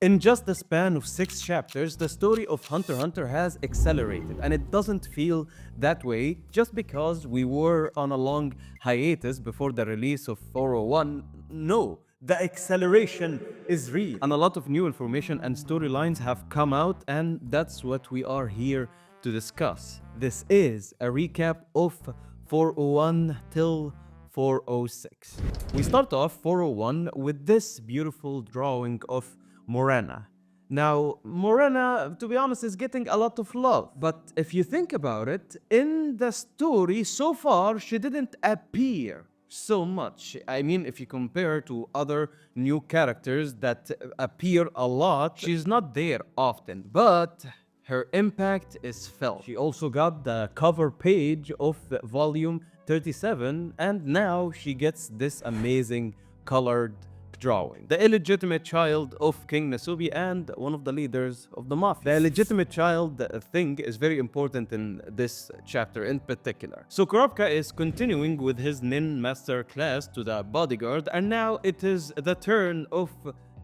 In just the span of 6 chapters, the story of Hunter x Hunter has accelerated, and it doesn't feel that way just because we were on a long hiatus before the release of 401. No, the acceleration is real, and a lot of new information and storylines have come out, and that's what we are here to discuss. This is a recap of 401 till 406. We start off 401 with this beautiful drawing of Morena. Now, Morena, to be honest, is getting a lot of love. But if you think about it, in the story so far, she didn't appear so much. I mean, if you compare to other new characters that appear a lot, she's not there often. But her impact is felt. She also got the cover page of volume 37, and now she gets this amazing colored drawing. The illegitimate child of King Nasubi and one of the leaders of the mafia. The illegitimate child thing is very important in this chapter in particular. So Kurapika is continuing with his nin master class to the bodyguard, and now it is the turn of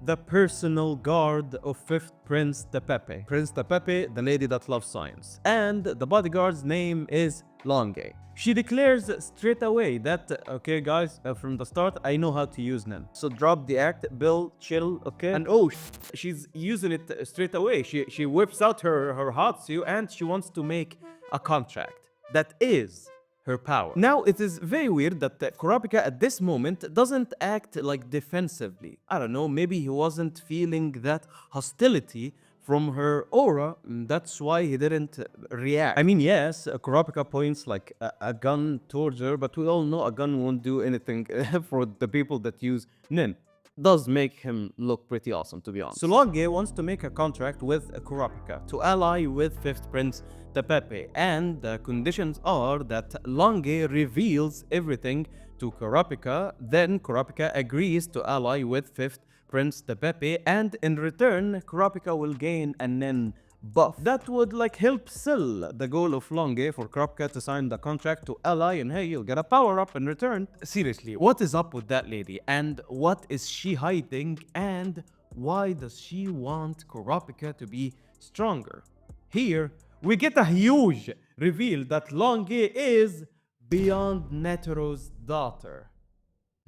the personal guard of 5th Prince Tepepe. Prince Tepepe, the lady that loves science. And the bodyguard's name is Longe. She declares straight away that, okay guys, from the start, I know how to use Nen. So drop the act, Bill, chill, okay? And oh, she's using it straight away. She whips out her Hatsu and she wants to make a contract. That is her power. Now, it is very weird that Kurapika at this moment doesn't act like defensively. I don't know, maybe he wasn't feeling that hostility from her aura, that's why he didn't react. I mean, yes, Kurapika points like a gun towards her, but we all know a gun won't do anything for the people that use Nin. Does make him look pretty awesome, to be honest. So Longe wants to make a contract with Kurapika to ally with 5th Prince Tepepe, and the conditions are that Longe reveals everything to Kurapika, then Kurapika agrees to ally with 5th Prince Tepepe, and in return, Kurapika will gain a Nen buff. That would like help sell the goal of Longe for Kurapika to sign the contract to ally, and hey, you'll get a power-up in return. Seriously, what is up with that lady? And what is she hiding? And why does she want Kurapika to be stronger? Here, we get a huge reveal that Longe is beyond Netero's daughter.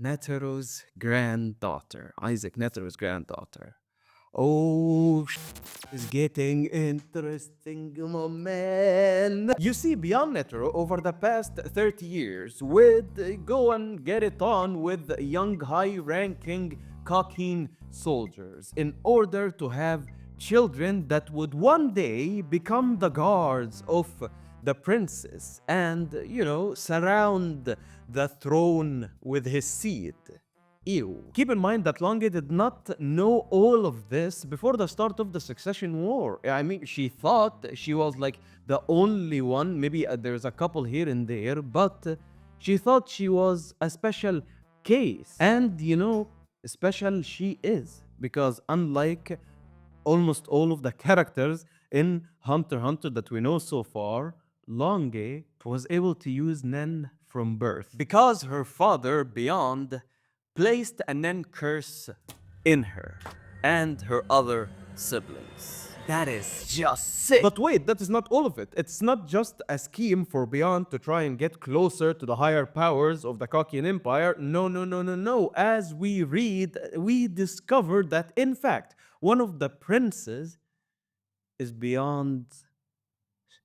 Netero's granddaughter. Isaac Netero's granddaughter. Oh, is getting interesting, my man. You see, beyond Netero, over the past 30 years, would go and get it on with young, high-ranking Kakin soldiers in order to have children that would one day become the guards of the princess and, you know, surround the throne with his seed. Ew. Keep in mind that Longe did not know all of this before the start of the Succession War. I mean, she thought she was like the only one, maybe there's a couple here and there, but she thought she was a special case. And, you know, special she is, because unlike almost all of the characters in Hunter x Hunter that we know so far, Longe was able to use Nen from birth because her father, Beyond, placed a Nen curse in her and her other siblings. That is just sick. But wait, that is not all of it. It's not just a scheme for Beyond to try and get closer to the higher powers of the Kakian Empire. No. As we read, we discover that, in fact, one of the princes is Beyond's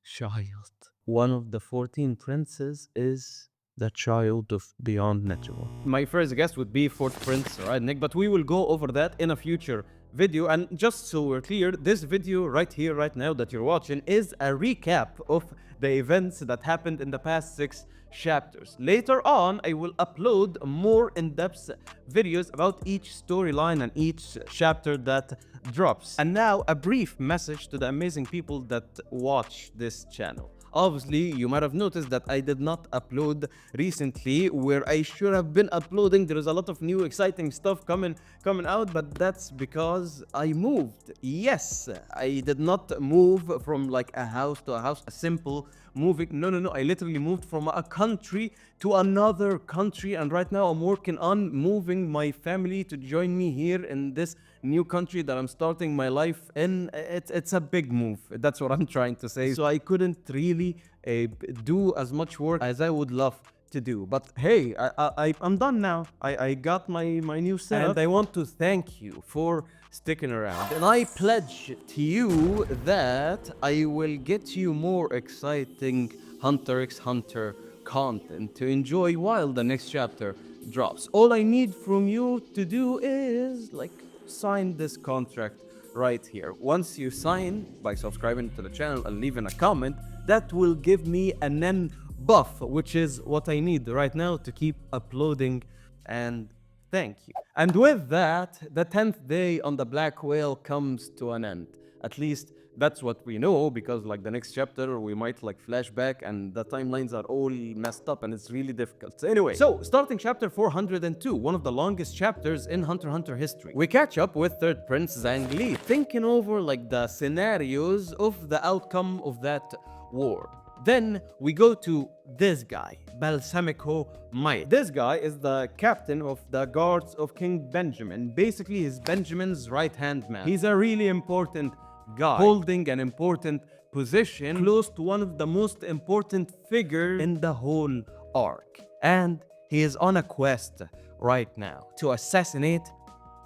child. One of the 14 princes is the child of Beyond Netero. My first guess would be 4th Prince, right, Nick? But we will go over that in a future video. And just so we're clear, this video right here, right now that you're watching is a recap of the events that happened in the past 6 chapters. Later on, I will upload more in-depth videos about each storyline and each chapter that drops. And now, a brief message to the amazing people that watch this channel. Obviously, you might have noticed that I did not upload recently where I should have been uploading. There is a lot of new exciting stuff coming out, but that's because I moved. Yes, I did not move from like a house to a house, a simple moving. No. I literally moved from a country to another country, and right now I'm working on moving my family to join me here in this new country that I'm starting my life in. It's a big move. That's what I'm trying to say. So I couldn't really do as much work as I would love to do. But hey, I'm done now. I got my new setup. And I want to thank you for sticking around. And I pledge to you that I will get you more exciting Hunter x Hunter content to enjoy while the next chapter drops. All I need from you to do is like sign this contract right here. Once you sign by subscribing to the channel and leaving a comment, that will give me an N buff, which is what I need right now to keep uploading. And thank you. And with that, the 10th day on the Black Whale comes to an end. At least that's what we know, because like the next chapter we might like flashback and the timelines are all messed up and it's really difficult. Anyway, so starting chapter 402, one of the longest chapters in Hunter x Hunter history, we catch up with third prince Zhang Li, thinking over like the scenarios of the outcome of that war. Then we go to this guy, Balsamico Might. This guy is the captain of the guards of King Benjamin. Basically, he's Benjamin's right-hand man. He's a really important guy, holding an important position close to one of the most important figures in the whole arc. And he is on a quest right now to assassinate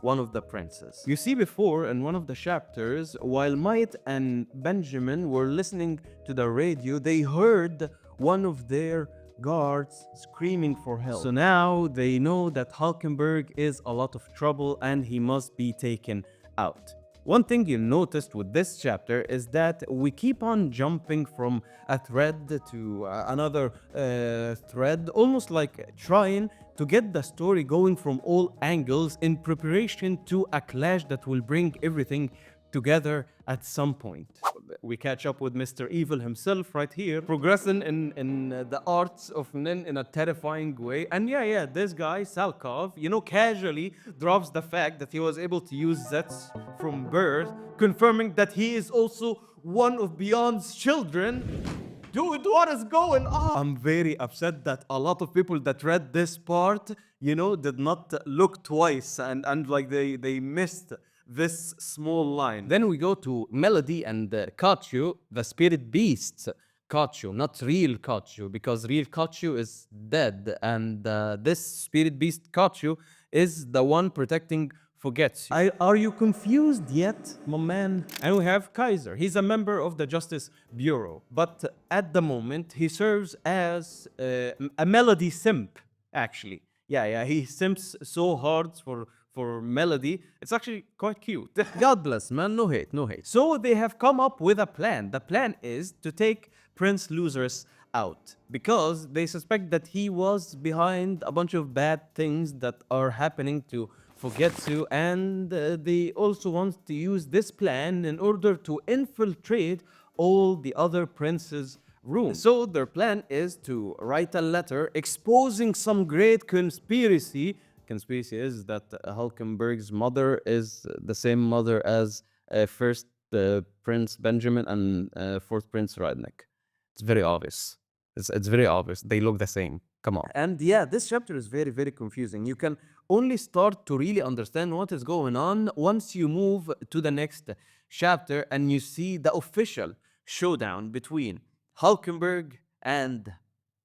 one of the princes. You see, before in one of the chapters, while Might and Benjamin were listening to the radio, they heard one of their guards screaming for help. So now they know that Hulkenberg is a lot of trouble and he must be taken out. One thing you noticed with this chapter is that we keep on jumping from a thread to another thread, almost like trying to get the story going from all angles in preparation to a clash that will bring everything together at some point. We catch up with Mr. Evil himself right here, progressing in the arts of Nin in a terrifying way. And yeah, this guy, Salkov, casually drops the fact that he was able to use Zets from birth, confirming that he is also one of Beyond's children. Dude, what is going on? I'm very upset that a lot of people that read this part, did not look twice and like they missed this small line. Then we go to Melody and Kachu, the spirit beasts. Kachu, not real Kachu, because real Kachu is dead, and this spirit beast Kachu is the one protecting Fugetsu. Are you confused yet, my man? And we have Kaiser. He's a member of the Justice Bureau, but at the moment he serves as a Melody simp, actually. Yeah, he simps so hard for Melody. It's actually quite cute. God bless, man. No hate, no hate. So they have come up with a plan. The plan is to take Prince Losers out because they suspect that he was behind a bunch of bad things that are happening to Fugetsu, and they also want to use this plan in order to infiltrate all the other princes' rooms. So their plan is to write a letter exposing some great conspiracy. Conspiracy is that Hulkenberg's mother is the same mother as first Prince Benjamin and fourth Prince Rydnik. It's very obvious. It's very obvious. They look the same. Come on. And yeah, this chapter is very, very confusing. You can only start to really understand what is going on once you move to the next chapter and you see the official showdown between Hulkenberg and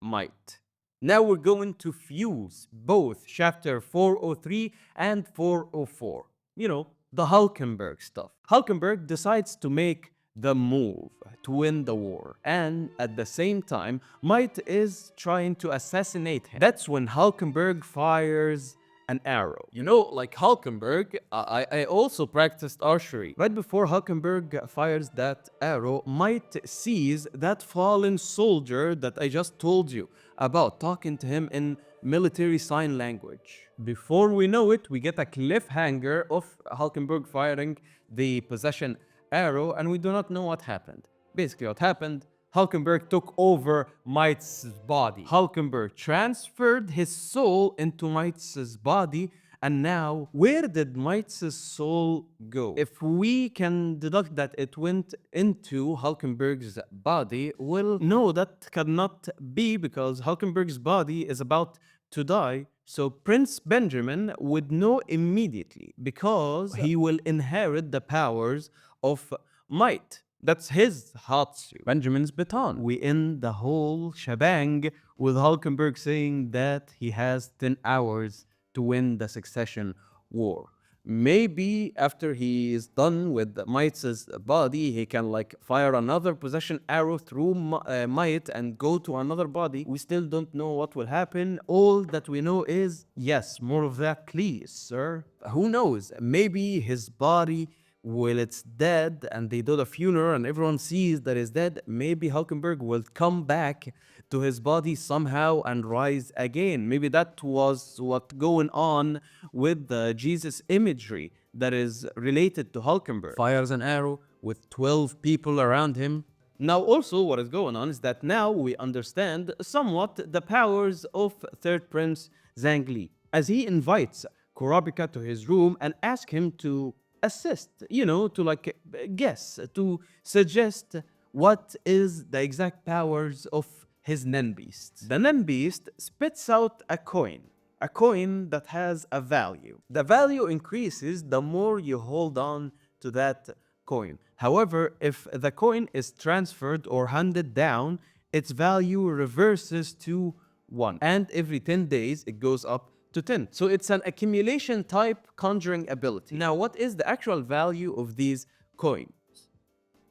Might. Now we're going to fuse both chapter 403 and 404. The Hulkenberg stuff. Hulkenberg decides to make the move to win the war, and at the same time, Might is trying to assassinate him. That's when Hulkenberg fires an arrow. Like Hulkenberg, I also practiced archery. Right before Hulkenberg fires that arrow, Might sees that fallen soldier that I just told you about, talking to him in military sign language. Before we know it, we get a cliffhanger of Hulkenberg firing the possession arrow, and we do not know what happened. Basically, what happened, Hulkenberg took over Might's body. Hulkenberg transferred his soul into Might's body, and now, where did Might's soul go? If we can deduct that it went into Hulkenberg's body, well, no, that cannot be, because Hulkenberg's body is about to die, so Prince Benjamin would know immediately because he will inherit the powers of might. That's his Hatsu, Benjamin's baton. We end the whole shebang with Hulkenberg saying that he has 10 hours to win the succession war. Maybe after he is done with Might's body, he can like fire another possession arrow through Might and go to another body. We still don't know what will happen. All that we know is, yes, more of that, please, sir. Who knows? Maybe his body, well, it's dead and they do the funeral and everyone sees that he's dead. Maybe Hulkenberg will come back to his body somehow and rise again. Maybe that was what going on with the Jesus imagery that is related to Hulkenberg. Fires an arrow with 12 people around him. Now also what is going on is that now we understand somewhat the powers of Third Prince Zhang Li, as he invites Kurapika to his room and asks him to assist, to like guess, to suggest what is the exact powers of his Nen Beast. The Nen Beast spits out a coin that has a value. The value increases the more you hold on to that coin. However, if the coin is transferred or handed down, its value reverses to 1. And every 10 days, it goes up to 10. So it's an accumulation type conjuring ability. Now, what is the actual value of these coins?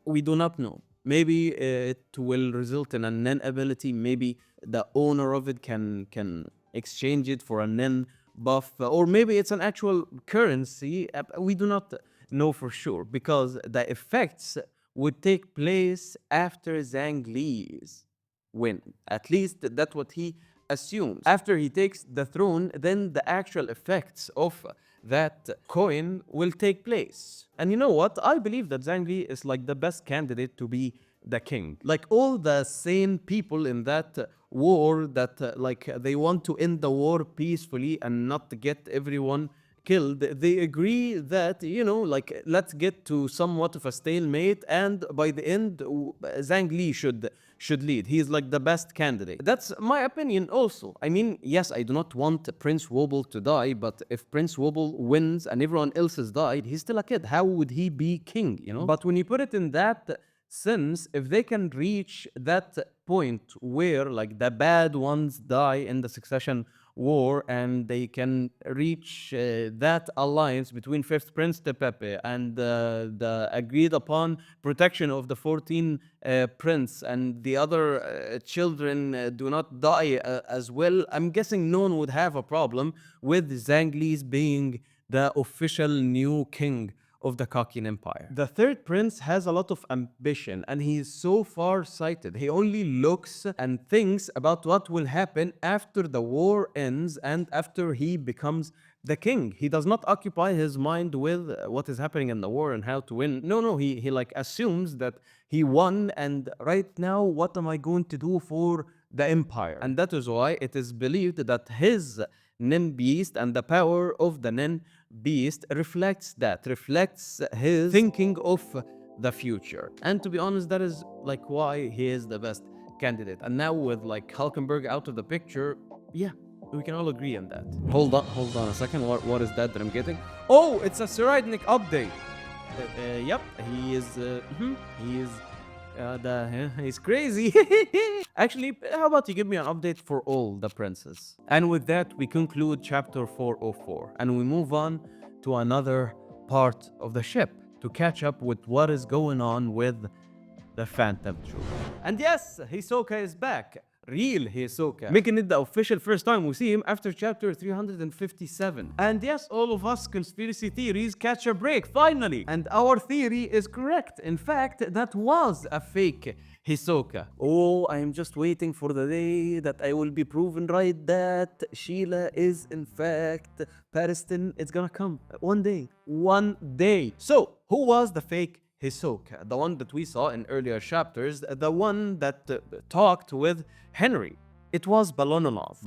We do not know. Maybe it will result in a Nen ability. Maybe the owner of it can exchange it for a Nen buff. Or maybe it's an actual currency. We do not know for sure because the effects would take place after Zhang Li's win. At least that's what he assumes. After he takes the throne, then the actual effects of that coin will take place. And you know what? I believe that Zhang Li is like the best candidate to be the king. Like all the sane people in that war that like they want to end the war peacefully and not to get everyone killed, they agree that, like let's get to somewhat of a stalemate and by the end Zhang Li should lead. He's like the best candidate. That's my opinion also. I mean, yes, I do not want Prince Wobble to die, but if Prince Wobble wins and everyone else has died, he's still a kid. How would he be king, But when you put it in that sense, if they can reach that point where like the bad ones die in the succession war and they can reach that alliance between Fifth Prince Tepepe and the agreed upon protection of the 14 prince and the other children do not die as well, I'm guessing no one would have a problem with Zhang Li's being the official new king of the Kakin Empire. The third prince has a lot of ambition and he is so far-sighted. He only looks and thinks about what will happen after the war ends and after he becomes the king. He does not occupy his mind with what is happening in the war and how to win. No, he like assumes that he won and right now what am I going to do for the empire? And that is why it is believed that his Nen Beast and the power of the Nen Beast reflects his thinking of the future. And to be honest, that is like why he is the best candidate. And now with like Hulkenberg out of the picture, yeah, we can all agree on that. Hold on a second. What is that I'm getting? Oh, it's a Cyridnik update. Yep, he is. He's crazy. Actually, how about you give me an update for all the princes? And with that, we conclude chapter 404 and we move on to another part of the ship to catch up with what is going on with the Phantom Troupe. And yes, Hisoka is back. Real Hisoka, making it the official first time we see him after chapter 357. And yes, all of us conspiracy theories catch a break, finally. And our theory is correct. In fact, that was a fake Hisoka. Oh, I am just waiting for the day that I will be proven right that Sheila is in fact Pariston. It's gonna come one day. One day. So, who was the fake Hisoka? The one that we saw in earlier chapters, the one that talked with Henry. It was Balononov.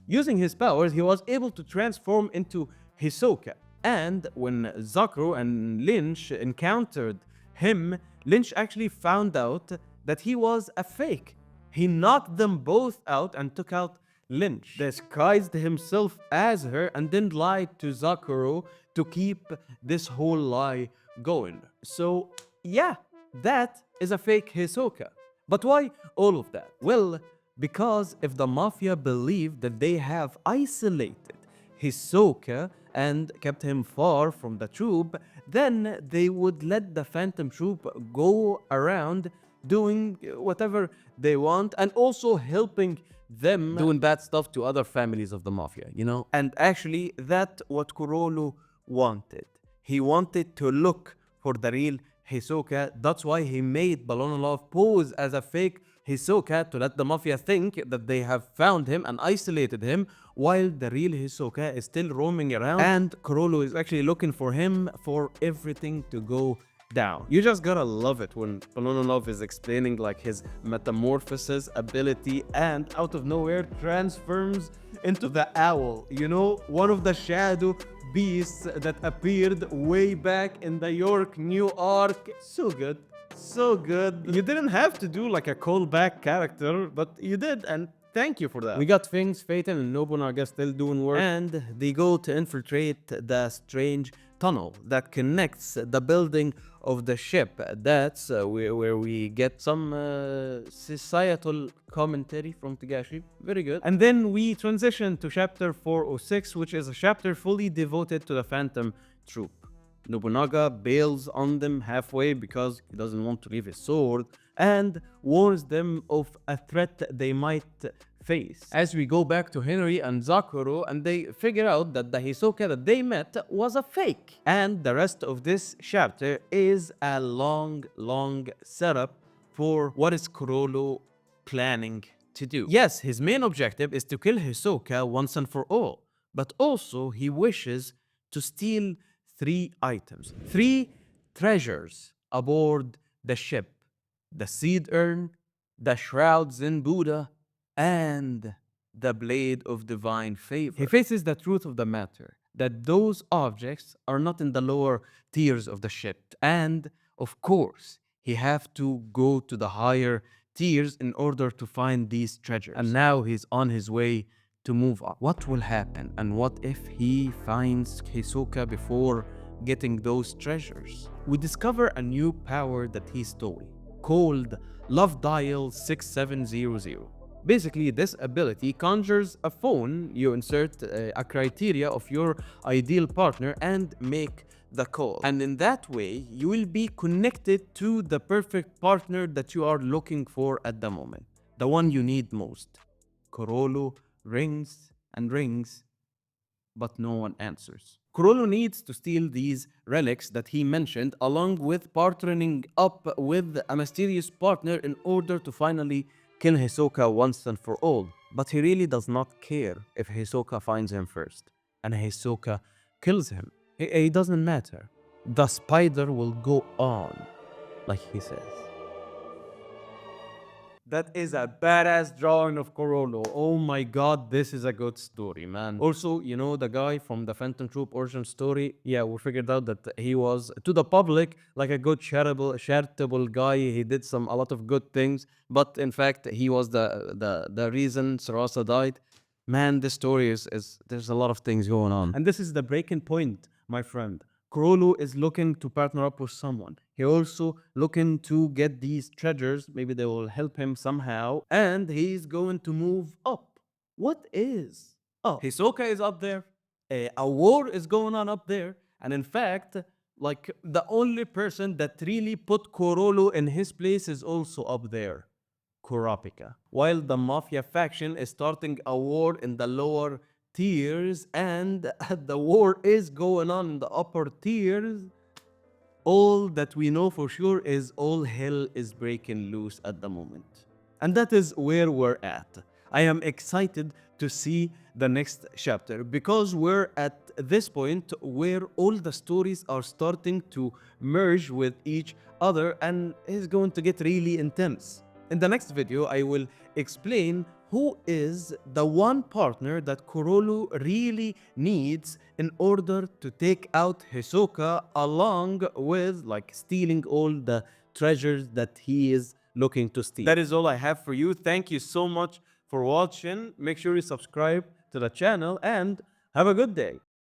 Using his powers, he was able to transform into Hisoka. And when Zakro and Lynch encountered him, Lynch actually found out that he was a fake. He knocked them both out and took out Lynch disguised himself as her and then lied to Zakuro to keep this whole lie going. So, yeah, that is a fake Hisoka. But why all of that? Well, because if the mafia believed that they have isolated Hisoka and kept him far from the troupe, then they would let the Phantom Troupe go around doing whatever they want and also helping them doing bad stuff to other families of the mafia, you know? And actually, that's what Kurolo wanted. He wanted to look for the real Hisoka. That's why he made Balonolov pose as a fake Hisoka to let the mafia think that they have found him and isolated him, while the real Hisoka is still roaming around and Kurolo is actually looking for him for everything to go down. You just gotta love it when Balonolov is explaining like his metamorphosis ability and out of nowhere transforms into the owl. You know, one of the shadow beasts that appeared way back in the York New Arc. So good. So good. You didn't have to do like a callback character, but you did, and thank you for that. We got Things, Phaeton, and Nobunaga still doing work. And they go to infiltrate the strange tunnel that connects the building of the ship. That's where we get some societal commentary from Togashi. Very good. And then we transition to chapter 406, which is a chapter fully devoted to the Phantom Troupe. Nobunaga bails on them halfway because he doesn't want to leave his sword and warns them of a threat they might face. As we go back to Henry and Zakuro and they figure out that the Hisoka that they met was a fake. And the rest of this chapter is a long setup for what is Kurolo planning to do. Yes, his main objective is to kill Hisoka once and for all, but also he wishes to steal 3 items, 3 treasures aboard the ship: the seed urn, the shrouds in Buddha, and the blade of divine favor. He faces the truth of the matter, that those objects are not in the lower tiers of the ship. And of course, he have to go to the higher tiers in order to find these treasures. And now he's on his way to move on. What will happen? And what if he finds Hisoka before getting those treasures? We discover a new power that he stole, called Love Dial 6700. Basically, this ability conjures a phone. You insert a criteria of your ideal partner and make the call. And in that way, you will be connected to the perfect partner that you are looking for at the moment, the one you need most. Kurolo rings and rings, but no one answers. Kurolo needs to steal these relics that he mentioned, along with partnering up with a mysterious partner in order to finally kill Hisoka once and for all. But he really does not care if Hisoka finds him first, and Hisoka kills him. It doesn't matter. The spider will go on, like he says. That is a badass drawing of Kurolo. Oh my god, this is a good story, man. Also, you know, the guy from the Phantom Troop origin story, yeah, we figured out that he was, to the public, like a good charitable guy. He did a lot of good things, but in fact, he was the reason Sarasa died. Man, this story is there's a lot of things going on. And this is the breaking point, my friend. Kurolo is looking to partner up with someone. He also looking to get these treasures. Maybe they will help him somehow. And he's going to move up. What is up? Hisoka is up there. A war is going on up there. And in fact, like the only person that really put Kurolo in his place is also up there. Kurapika. While the Mafia faction is starting a war in the lower tiers and the war is going on in the upper tiers, all that we know for sure is all hell is breaking loose at the moment. And that is where we're at. I am excited to see the next chapter because we're at this point where all the stories are starting to merge with each other and it's going to get really intense. In the next video, I will explain who is the one partner that Kurolo really needs in order to take out Hisoka, along with like stealing all the treasures that he is looking to steal. That is all I have for you. Thank you so much for watching. Make sure you subscribe to the channel and have a good day.